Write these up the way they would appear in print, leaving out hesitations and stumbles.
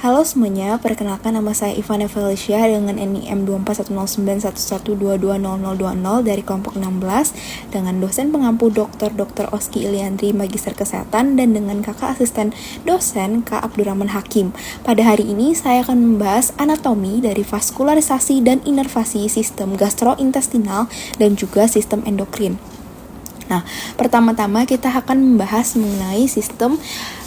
Halo semuanya, perkenalkan nama saya Ivana Felicia dengan NIM 241091220020 dari kelompok 16 dengan dosen pengampu Dr. Oski Iliandri Magister Kesehatan dan dengan kakak asisten dosen Kak Abdurrahman Hakim. Pada hari ini saya akan membahas anatomi dari vaskularisasi dan inervasi sistem gastrointestinal dan juga sistem endokrin. Nah, pertama-tama kita akan membahas mengenai sistem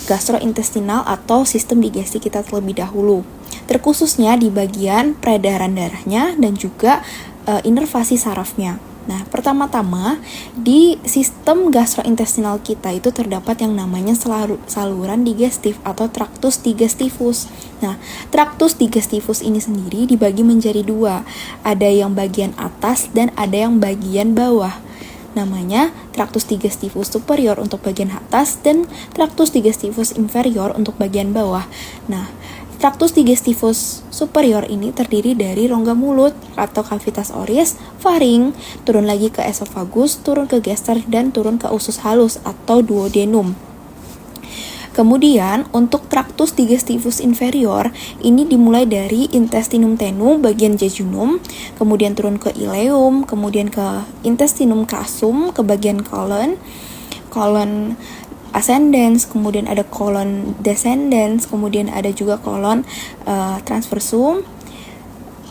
gastrointestinal atau sistem digesti kita terlebih dahulu, terkhususnya di bagian peredaran darahnya dan juga inervasi sarafnya. Nah, pertama-tama di sistem gastrointestinal kita itu terdapat yang namanya saluran digestif atau traktus digestivus. Nah, traktus digestivus ini sendiri dibagi menjadi dua, ada yang bagian atas dan ada yang bagian bawah. Namanya traktus digestivus superior untuk bagian atas dan traktus digestivus inferior untuk bagian bawah. Nah, traktus digestivus superior ini terdiri dari rongga mulut atau cavitas oris, faring, turun lagi ke esofagus, turun ke gaster, dan turun ke usus halus atau duodenum. Kemudian untuk traktus digestivus inferior ini dimulai dari intestinum tenum bagian jejunum, kemudian turun ke ileum, kemudian ke intestinum crassum ke bagian colon ascendens, kemudian ada colon descendens, kemudian ada juga colon transversum.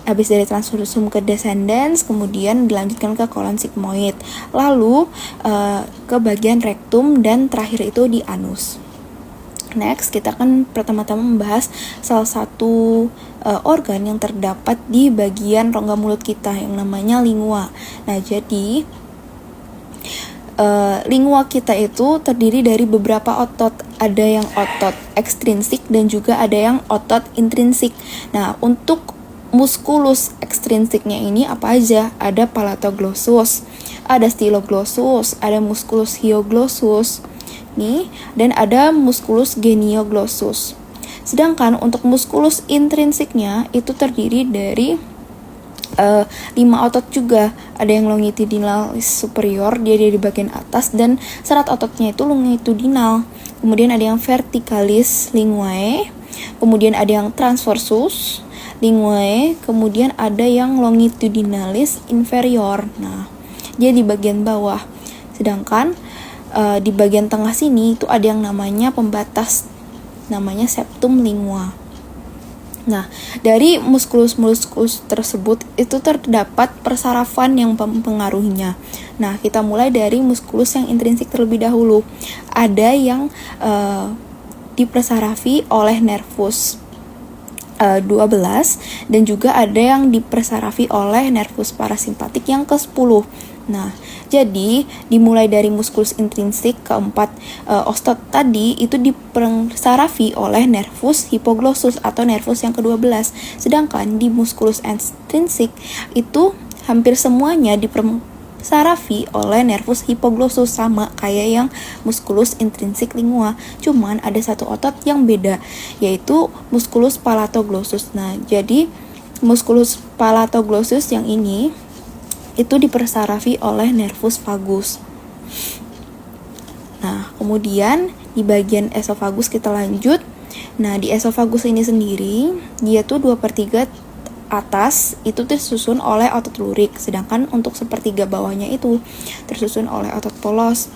Habis dari transversum ke descendens, kemudian dilanjutkan ke colon sigmoid, lalu ke bagian rectum dan terakhir itu di anus. Next, kita akan pertama-tama membahas salah satu organ yang terdapat di bagian rongga mulut kita yang namanya lingua. Nah, jadi lingua kita itu terdiri dari beberapa otot. Ada yang otot ekstrinsik dan juga ada yang otot intrinsik. Nah, untuk muskulus ekstrinsiknya ini apa aja? Ada palatoglossus, ada styloglossus, ada musculus hyoglossus nih, dan ada musculus genioglossus. Sedangkan untuk musculus intrinsiknya itu terdiri dari 5 otot juga. Ada yang longitudinalis superior, dia di bagian atas, dan serat ototnya itu longitudinal. Kemudian ada yang verticalis linguae, kemudian ada yang transversus linguae, kemudian ada yang longitudinalis inferior. Nah, dia di bagian bawah. Sedangkan di bagian tengah sini itu ada yang namanya pembatas, namanya septum lingua. Nah, dari muskulus tersebut itu terdapat persarafan yang mempengaruhinya. Nah, kita mulai dari muskulus yang intrinsik terlebih dahulu. Ada yang dipersarafi oleh nervus 12 dan juga ada yang dipersarafi oleh nervus parasimpatik yang ke-10. Nah, jadi dimulai dari muskulus intrinsik keempat ostot tadi itu dipersarafi oleh nervus hipoglossus atau nervus yang ke-12. Sedangkan di muskulus extrinsik itu hampir semuanya dipersarafi oleh nervus hipoglossus, sama kayak yang muskulus intrinsik lingua. Cuman ada satu otot yang beda, yaitu muskulus palatoglossus. Nah, jadi muskulus palatoglossus yang ini itu dipersarafi oleh nervus vagus. Nah, kemudian di bagian esofagus kita lanjut. Nah, di esofagus ini sendiri dia tuh 2/3 atas itu tersusun oleh otot lurik, sedangkan untuk 1/3 bawahnya itu tersusun oleh otot polos.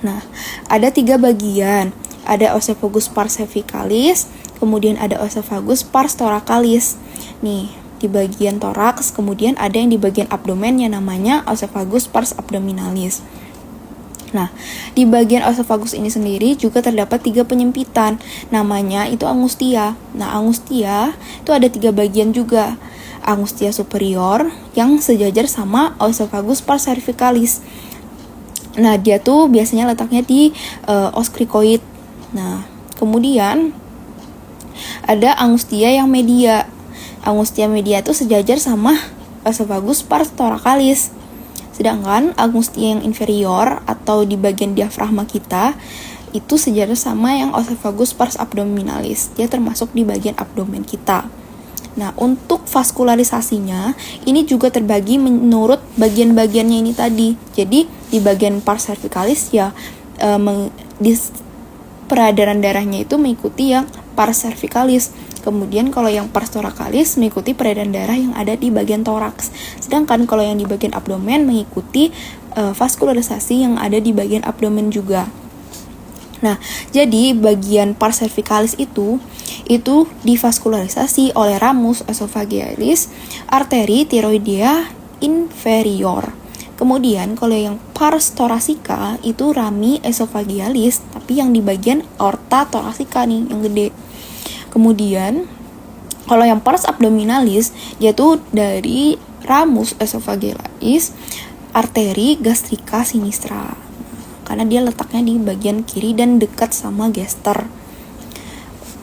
Nah, ada 3 bagian. Ada oesophagus pars cervicalis, kemudian ada oesophagus pars thoracalis. Nih, di bagian toraks, kemudian ada yang di bagian abdomen yang namanya oesophagus pars abdominalis. Nah, di bagian oesophagus ini sendiri juga terdapat 3 penyempitan, namanya itu angustia. Nah, angustia itu ada 3 bagian juga. Angustia superior yang sejajar sama oesophagus pars cervicalis. Nah, dia tuh biasanya letaknya di oscricoid. Nah, kemudian ada angustia yang media. Angustia media itu sejajar sama oesophagus pars thoracalis. Sedangkan angustia yang inferior atau di bagian diafragma kita itu sejajar sama yang oesophagus pars abdominalis. Dia termasuk di bagian abdomen kita. Nah, untuk vaskularisasinya ini juga terbagi menurut bagian-bagiannya ini tadi. Jadi di bagian pars cervicalis ya peredaran darahnya itu mengikuti yang pars cervicalis. Kemudian kalau yang pars thoracalis mengikuti peredaran darah yang ada di bagian toraks. Sedangkan kalau yang di bagian abdomen mengikuti vaskularisasi yang ada di bagian abdomen juga. Nah, jadi bagian pars cervicalis itu divaskularisasi oleh ramus esophagealis, arteri tiroidea inferior. Kemudian kalau yang pars thoracica itu rami esophagealis, tapi yang di bagian aorta thoracica nih, yang gede. Kemudian kalau yang pars abdominalis dia tuh dari ramus esophagealis, arteri gastrica sinistra. Karena dia letaknya di bagian kiri dan dekat sama gester.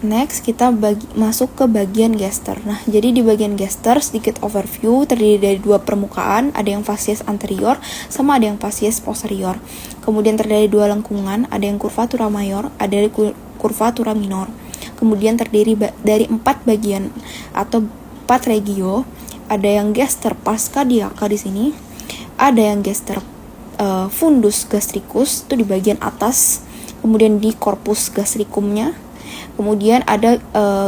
Next, kita masuk ke bagian gester. Nah, jadi di bagian gester sedikit overview, terdiri dari dua permukaan, ada yang facies anterior sama ada yang facies posterior. Kemudian terdiri dari dua lengkungan, ada yang curvatura mayor, ada yang curvatura minor. Kemudian terdiri dari 4 bagian atau 4 regio, ada yang gester pars cardiaca di sini, ada yang gester fundus gastricus itu di bagian atas, kemudian di corpus gastricumnya, kemudian ada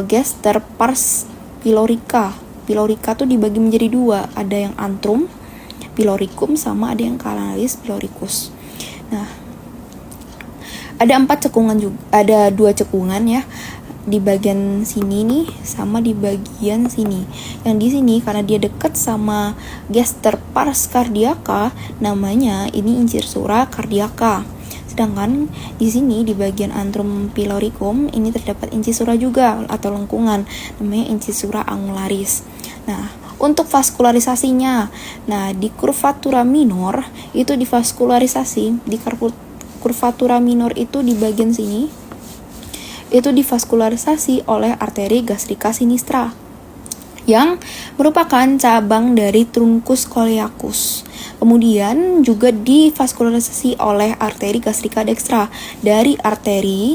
gester pars pylorica. Pylorica tuh dibagi menjadi 2, ada yang antrum pyloricum sama ada yang canalis pyloricus. Nah, ada 4 cekungan juga, ada 2 cekungan ya, di bagian sini nih sama di bagian sini. Yang di sini karena dia dekat sama gester pars cardiaca, namanya ini incisura cardiaca. Sedangkan di sini di bagian antrum pyloricum ini terdapat incisura juga atau lengkungan, namanya incisura angularis. Nah, untuk vaskularisasinya, nah di curvatura minor itu divaskularisasi, di curvatura minor itu di bagian sini itu divaskularisasi oleh arteri gastrica sinistra yang merupakan cabang dari truncus coeliacus. Kemudian juga divaskularisasi oleh arteri gastrica dextra dari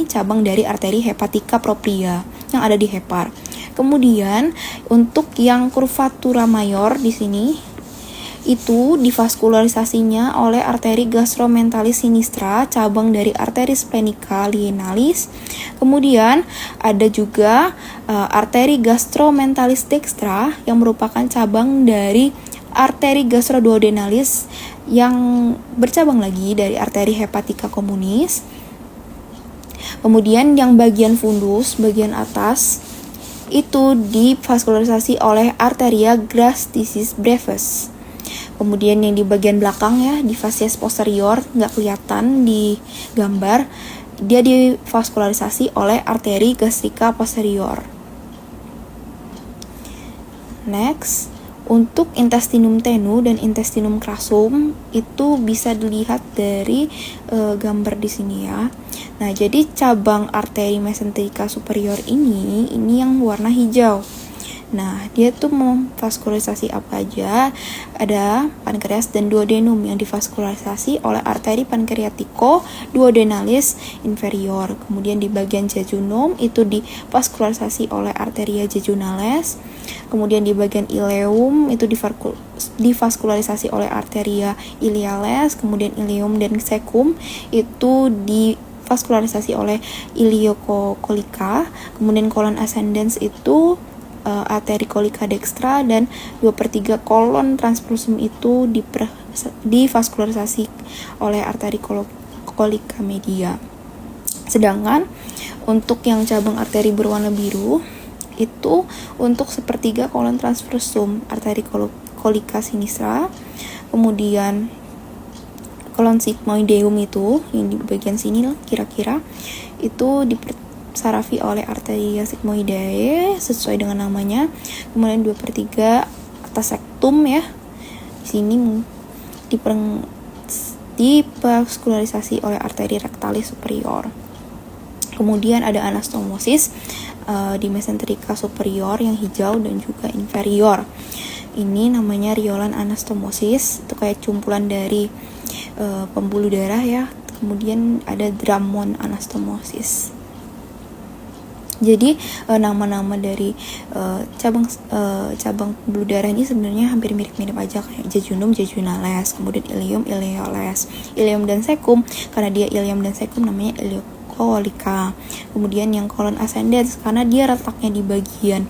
cabang dari arteri hepatica propria yang ada di hepar. Kemudian untuk yang curvatura mayor di sini itu divaskularisasinya oleh arteri gastromentalis sinistra, cabang dari arteri splenica lienalis. Kemudian ada juga arteri gastromentalis dextra yang merupakan cabang dari arteri gastroduodenalis yang bercabang lagi dari arteri hepatica communis. Kemudian yang bagian fundus, bagian atas itu divaskularisasi oleh arteria gastricis brevis. Kemudian yang di bagian belakang ya, di facies posterior, nggak kelihatan di gambar, dia divaskularisasi oleh arteri gastrica posterior. Next, untuk intestinum tenu dan intestinum crassum itu bisa dilihat dari gambar di sini ya. Nah, jadi cabang arteri mesenterica superior ini yang warna hijau. Nah, dia tuh memvaskularisasi apa aja? Ada pankreas dan duodenum yang divaskularisasi oleh arteri pankreatico duodenalis inferior. Kemudian di bagian jejunum itu divaskularisasi oleh arteria jejunales. Kemudian di bagian ileum itu divaskularisasi oleh arteria iliales. Kemudian ileum dan cecum itu divaskularisasi oleh iliocolica. Kemudian colon ascendens itu arteri colica dextra, dan 2/3 kolon transversum itu divaskularisasi oleh arteri colica media. Sedangkan untuk yang cabang arteri berwarna biru itu untuk 1/3 kolon transversum arteri colica sinistra. Kemudian kolon sigmoideum itu yang di bagian sini lah kira-kira itu sarafi oleh arteria sigmoidae sesuai dengan namanya. Kemudian 2/3 atas sektum ya. Di sini divaskularisasi oleh arteri rectalis superior. Kemudian ada anastomosis di mesenterica superior yang hijau dan juga inferior. Ini namanya riolan anastomosis, itu kayak cumpulan dari pembuluh darah ya. Kemudian ada Drummond anastomosis. Jadi nama-nama dari cabang pembuluh darah ini sebenarnya hampir mirip-mirip aja, kayak jejunum, jejunales, kemudian ileum, ileoles, ileum dan cecum. Karena dia ileum dan cecum namanya kolika. Kemudian yang kolon ascendens karena dia letaknya di bagian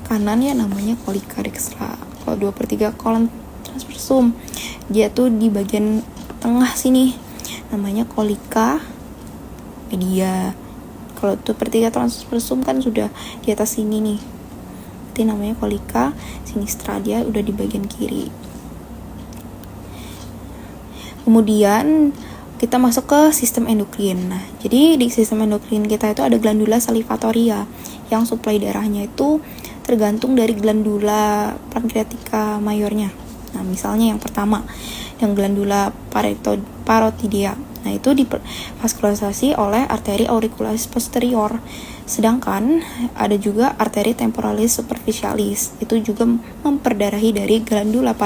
kanan ya namanya kolika dextra. Kalau 2/3 kolon transversum dia tuh di bagian tengah sini namanya kolika media. Kalau 2/3 transversum kan sudah di atas sini nih, itu namanya kolika sinistra, dia udah di bagian kiri. Kemudian kita masuk ke sistem endokrin. Nah, jadi di sistem endokrin kita itu ada glandula salivatoria yang suplai darahnya itu tergantung dari glandula pankreatika mayornya. Nah, misalnya yang pertama, yang glandula parotidea. Nah, itu divaskularisasi oleh arteri auricularis posterior. Sedangkan ada juga arteri temporalis superficialis. Itu juga memperdarahi dari glandula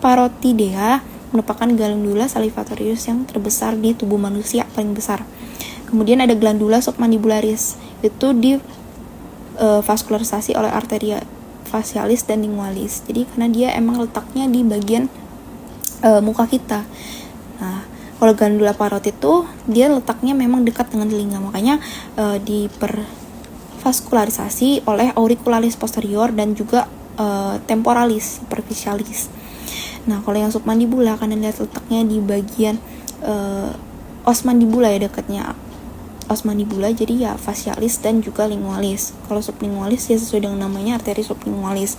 parotidea, merupakan glandula salivatorius yang terbesar di tubuh manusia, paling besar. Kemudian ada glandula submandibularis, itu vaskularisasi oleh arteria facialis dan lingualis. Jadi karena dia emang letaknya di bagian muka kita. Nah, kalau glandula parotid itu dia letaknya memang dekat dengan telinga, makanya dipervaskularisasi oleh auricularis posterior dan juga temporalis superficialis. Nah, kalau yang submandibula karena lihat letaknya di bagian os mandibula ya, dekatnya os mandibula, jadi ya facialis dan juga lingualis. Kalau sublingualis ya sesuai dengan namanya arteri sublingualis.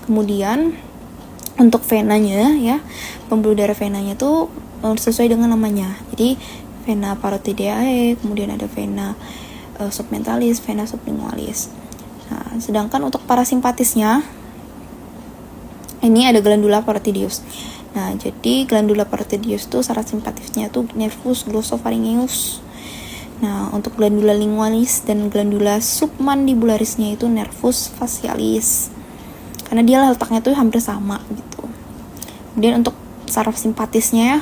Kemudian untuk venanya ya, pembuluh darah venanya tuh sesuai dengan namanya. Jadi vena parotideae, kemudian ada vena submentalis, vena sublingualis. Nah, sedangkan untuk parasimpatisnya ini ada glandula parotideus. Nah, jadi glandula parotideus tuh syarat simpatisnya tuh nervus glossopharyngeus. Nah, untuk glandula lingualis dan glandula submandibularisnya itu nervus facialis. Karena dia letaknya tuh hampir sama gitu. Kemudian untuk saraf simpatisnya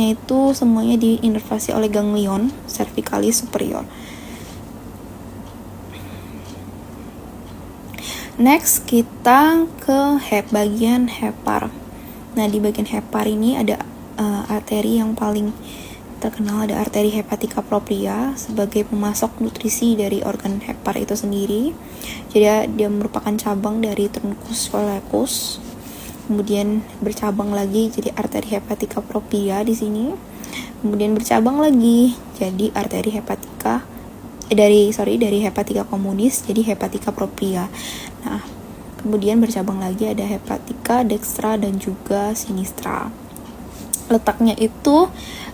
itu semuanya diinervasi oleh ganglion cervicalis superior. Next kita ke bagian hepar. Nah, di bagian hepar ini ada arteri yang paling terkenal, ada arteri hepatica propria sebagai pemasok nutrisi dari organ hepar itu sendiri. Jadi dia merupakan cabang dari truncus coelicus. Kemudian bercabang lagi jadi arteri hepatica propria di sini. Kemudian bercabang lagi jadi arteri hepatica dari hepatica communis jadi hepatica propria. Nah, kemudian bercabang lagi ada hepatica dextra dan juga sinistra. Letaknya itu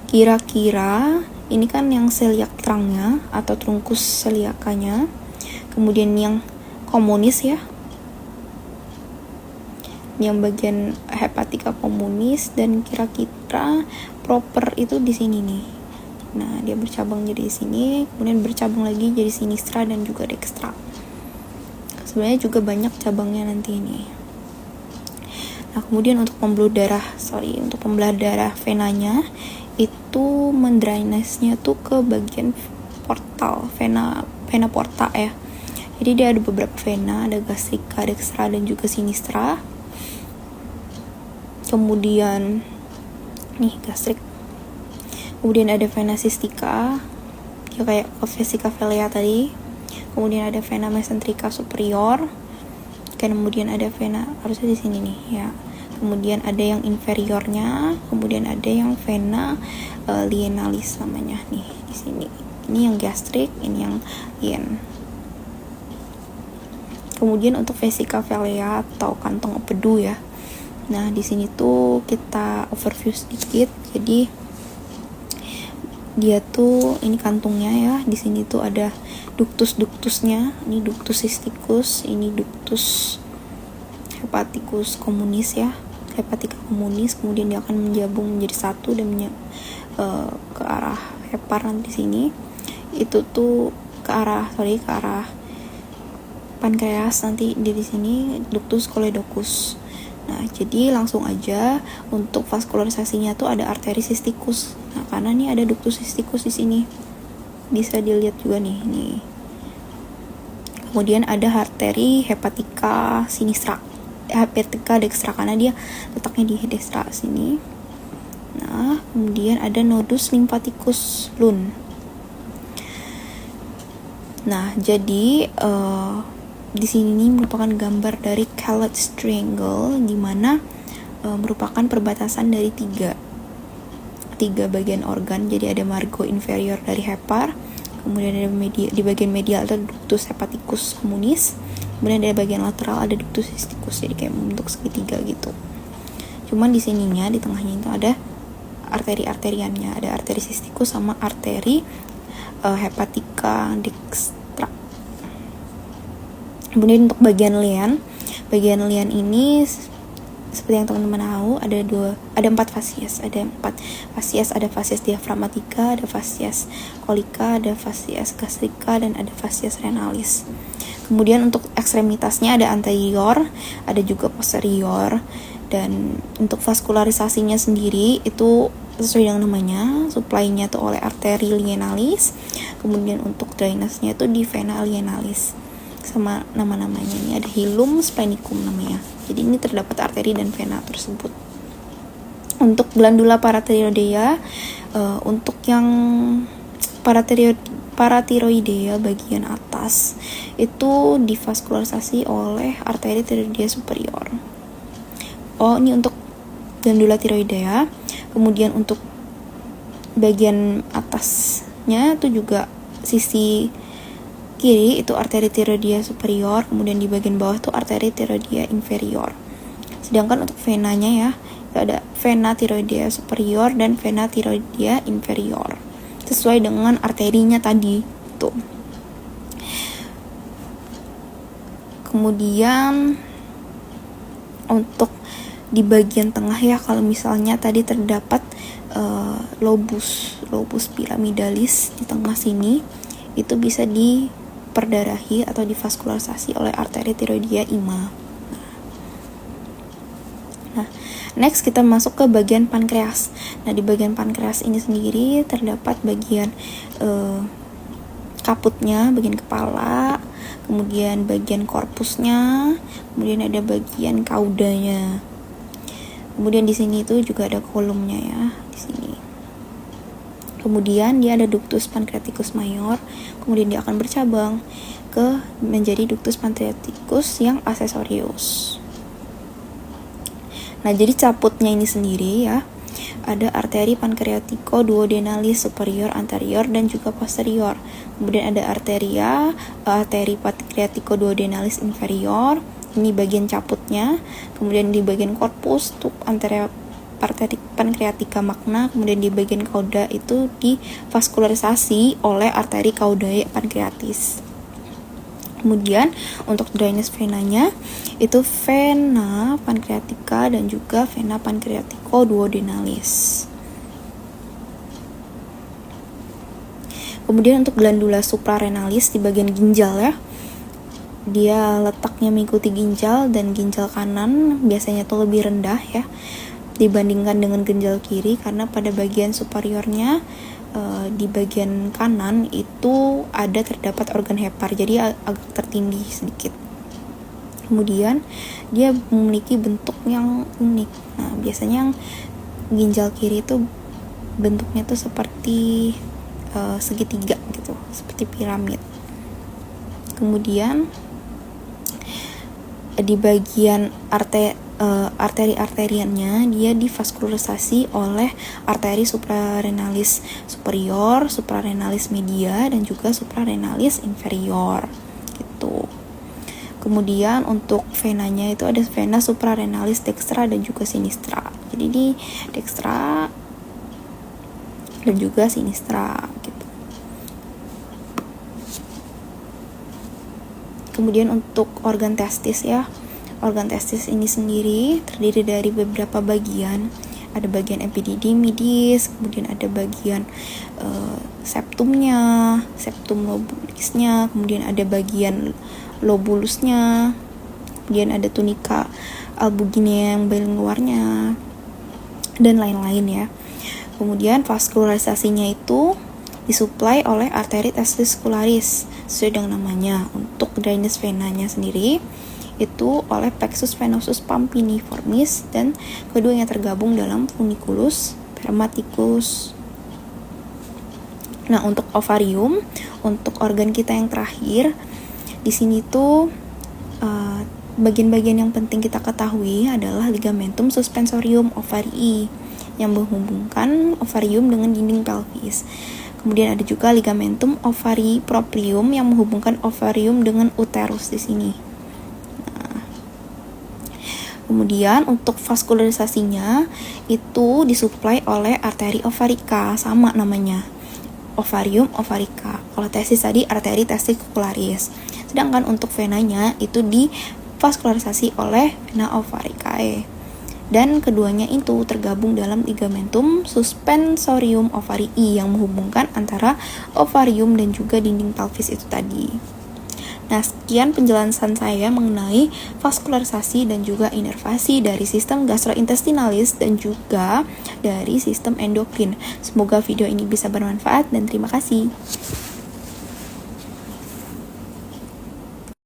kira-kira ini kan yang celiac trangnya atau trunkus celiacanya. Kemudian yang communis ya, yang bagian hepatica communis, dan kira-kira proper itu di sini nih. Nah, dia bercabang jadi di sini, kemudian bercabang lagi jadi sinistra dan juga dextra. Sebenarnya juga banyak cabangnya nanti ini. Nah, kemudian untuk pembuluh darah venanya itu mendrainasnya tuh ke bagian portal, vena porta ya. Jadi dia ada beberapa vena, ada gastrica, dextra dan juga sinistra. Kemudian nih gastrik. Kemudian ada vena cystica, ya kayak vesica velea tadi. Kemudian ada vena mesenterica superior. Kemudian ada vena, harusnya di sini nih ya. Kemudian ada yang inferiornya, kemudian ada yang vena lienalis namanya nih di sini. Ini yang gastrik, ini yang lien. Kemudian untuk vesica velea atau kantong empedu ya. Nah, di sini tuh kita overview sedikit. Jadi dia tuh ini kantungnya ya. Di sini tuh ada ductusnya. Ini ductus cysticus, ini ductus hepaticus communis ya. Hepatica communis, kemudian dia akan menjabung menjadi satu dan ke arah hepar nanti di sini. Itu tuh ke arah pankreas nanti di sini ductus coledocus. Nah, jadi langsung aja untuk vaskularisasinya tuh ada arteri cysticus. Nah, karena nih ada ductus cysticus di sini. Bisa dilihat juga nih. Kemudian ada arteri hepatica sinistra, hepatica dextra karena dia letaknya di dextra sini. Nah, kemudian ada nodus lymphaticus lun. Nah, jadi di sini nih merupakan gambar dari Collatz Triangle, di mana merupakan perbatasan dari tiga bagian organ. Jadi ada margo inferior dari hepar, kemudian ada di bagian medial ada ductus hepaticus communis, kemudian ada bagian lateral ada ductus cysticus, jadi kayak membentuk segitiga gitu. Cuman di sininya di tengahnya itu ada arteri-arteriannya, ada arteri cysticus sama arteri hepatica dextra. Kemudian untuk bagian lian ini seperti yang teman-teman tahu ada 4 fasies, ada fasies diafragmatica, ada fasies colica, ada fasies gastrica, dan ada fasies renalis. Kemudian untuk ekstremitasnya ada anterior, ada juga posterior, dan untuk vaskularisasinya sendiri itu sesuai dengan namanya, supply-nya tuh oleh arteri lienalis, kemudian untuk drainase-nya itu di vena lienalis. Sama nama-namanya ini ada hilum splenicum namanya. Jadi ini terdapat arteri dan vena tersebut. Untuk glandula paratiroidea, untuk yang paratiroidea bagian atas itu divaskularisasi oleh arteri tiroidea superior. Ini untuk glandula tiroidea. Kemudian untuk bagian atasnya itu juga sisi kiri itu arteri tiroidea superior, kemudian di bagian bawah itu arteri tiroidea inferior. Sedangkan untuk venanya ya, itu ada vena tiroidea superior dan vena tiroidea inferior. Sesuai dengan arterinya tadi tuh. Kemudian untuk di bagian tengah ya, kalau misalnya tadi terdapat lobus piramidalis di tengah sini, itu bisa diperdarahi atau divaskularisasi oleh arteri tiroidea ima. Nah, next kita masuk ke bagian pankreas. Nah, di bagian pankreas ini sendiri terdapat bagian kaputnya, bagian kepala, kemudian bagian korpusnya, kemudian ada bagian kaudanya. Kemudian di sini itu juga ada kolomnya ya, di sini. Kemudian dia ada ductus pancreaticus mayor, kemudian dia akan bercabang ke menjadi ductus pancreaticus yang accessorius. Nah, jadi caputnya ini sendiri ya, ada arteri pancreatico duodenalis superior anterior dan juga posterior. Kemudian ada arteri pancreatico duodenalis inferior, ini bagian caputnya. Kemudian di bagian korpus tuh arteri pancreatica magna, kemudian di bagian cauda itu divaskularisasi oleh arteri caudae pancreatis. Kemudian untuk drainase venanya itu vena pancreatica dan juga vena pancreatico duodenalis. Kemudian untuk glandula suprarenalis di bagian ginjal ya, dia letaknya mengikuti ginjal, dan ginjal kanan biasanya tuh lebih rendah ya dibandingkan dengan ginjal kiri, karena pada bagian superiornya di bagian kanan itu terdapat organ hepar, jadi agak tertindih sedikit. Kemudian dia memiliki bentuk yang unik. Nah, biasanya yang ginjal kiri itu bentuknya tuh seperti segitiga gitu, seperti piramid. Kemudian di bagian arteri-arteriannya dia divaskularisasi oleh arteri suprarenalis superior, suprarenalis media, dan juga suprarenalis inferior gitu. Kemudian untuk venanya itu ada vena suprarenalis dextra dan juga sinistra. Jadi di dextra dan juga sinistra gitu. Kemudian untuk organ testis ya, organ testis ini sendiri terdiri dari beberapa bagian. Ada bagian epididymidis, kemudian ada bagian septumnya, septum lobulusnya, kemudian ada bagian lobulusnya, kemudian ada tunika albuginea yang paling luarnya, dan lain-lain ya. Kemudian vaskularisasinya itu disuplai oleh arteri testicularis sesuai dengan namanya. Untuk drainase venanya sendiri itu oleh plexus venosus pampiniformis, dan keduanya tergabung dalam funiculus spermatikus. Nah, untuk ovarium, untuk organ kita yang terakhir, di sini tuh bagian-bagian yang penting kita ketahui adalah ligamentum suspensorium ovarii yang menghubungkan ovarium dengan dinding pelvis. Kemudian ada juga ligamentum ovarii proprium yang menghubungkan ovarium dengan uterus di sini. Nah, kemudian untuk vaskularisasinya itu disuplai oleh arteri ovarika, sama namanya, ovarium ovarica. Kalau testis tadi arteri testicularis. Sedangkan untuk venanya itu divaskularisasi oleh vena ovaricae. Dan keduanya itu tergabung dalam ligamentum suspensorium ovarii yang menghubungkan antara ovarium dan juga dinding pelvis itu tadi. Nah, sekian penjelasan saya mengenai vaskularisasi dan juga inervasi dari sistem gastrointestinalis dan juga dari sistem endokrin. Semoga video ini bisa bermanfaat dan terima kasih.